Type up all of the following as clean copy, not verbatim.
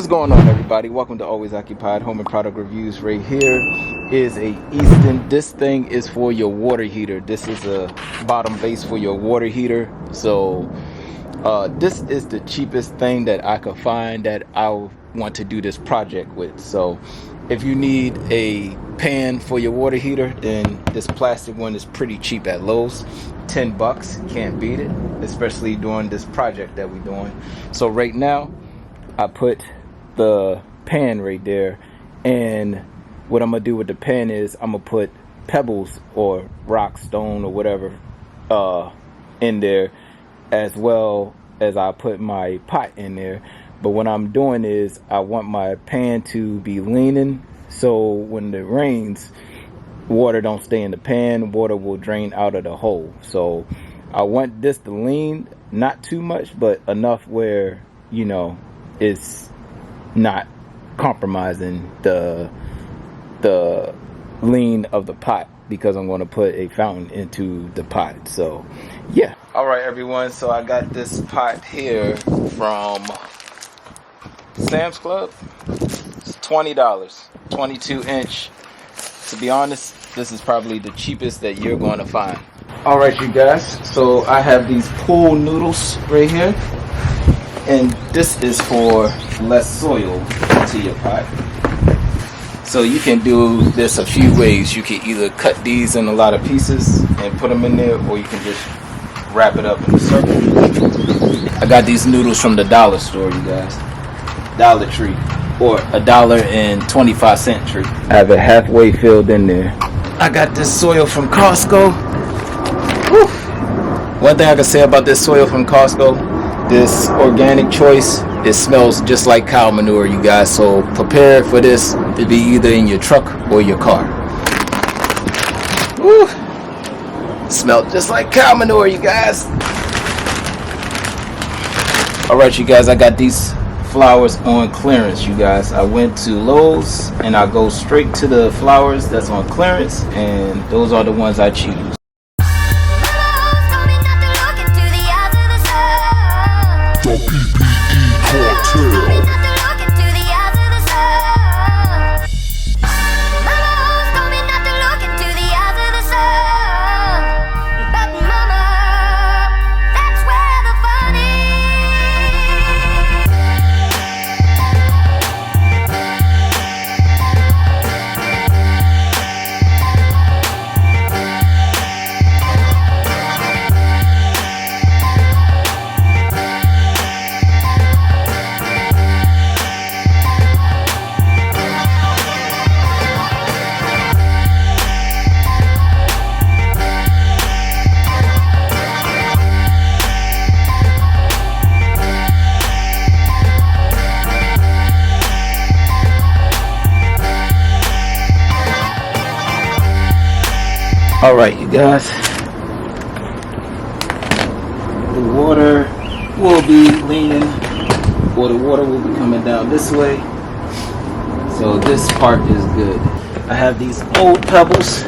What's going on, everybody? Welcome to Always Occupied Home and Product Reviews. Right here is a Easton. This thing is for your water heater. This is a bottom base for your water heater. So this is the cheapest thing that I could find that I want to do this project with. So if you need a pan for your water heater, then this plastic one is pretty cheap at Lowe's. $10, can't beat it, especially during this project that we're doing. So right now I put the pan right there, and what I'm gonna do with the pan is I'm gonna put pebbles or rock, stone, or whatever in there, as well as I put my pot in there. But what I'm doing is I want my pan to be leaning, so when it rains, water don't stay in the pan, water will drain out of the hole. So I want this to lean, not too much, but enough where, you know, it's not compromising the lean of the pot, because I'm going to put a fountain into the pot. So yeah. All right, everyone, so I got this pot here from Sam's Club. It's $20, 22 inch. To be honest, this is probably the cheapest that you're going to find. All right, you guys, so I have these pool noodles right here, and this is for less soil into your pot. So you can do this a few ways. You can either cut these in a lot of pieces and put them in there, or you can just wrap it up in a circle. I got these noodles from the dollar store, you guys. Dollar Tree, or $1.25 tree. I have it halfway filled in there. I got this soil from Costco. Whew. One thing I can say about this soil from Costco, this organic choice, it smells just like cow manure, you guys. So prepare for this to be either in your truck or your car. Whew. It smells just like cow manure, you guys. Alright, you guys, I got these flowers on clearance, you guys. I went to Lowe's and I go straight to the flowers that's on clearance, and those are the ones I choose. The PPE Cartel. All right, you guys, the water will be leaning, or the water will be coming down this way, so this part is good. I have these old pebbles.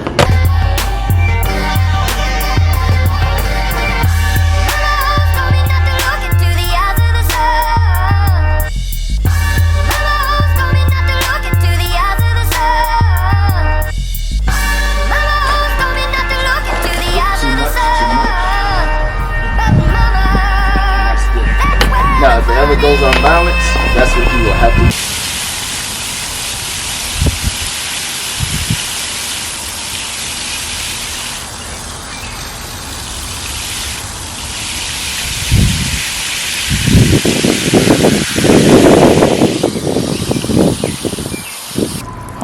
Now, if it ever goes unbalanced, that's what you will have to do.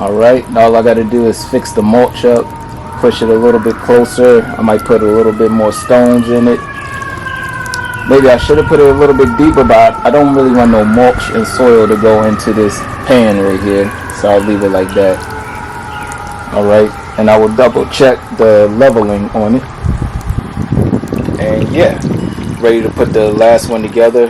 Alright, all I gotta do is fix the mulch up, push it a little bit closer. I might put a little bit more stones in it. Maybe I should have put it a little bit deeper, but I don't really want no mulch and soil to go into this pan right here, so I'll leave it like that. Alright, and I will double check the leveling on it. And yeah, ready to put the last one together.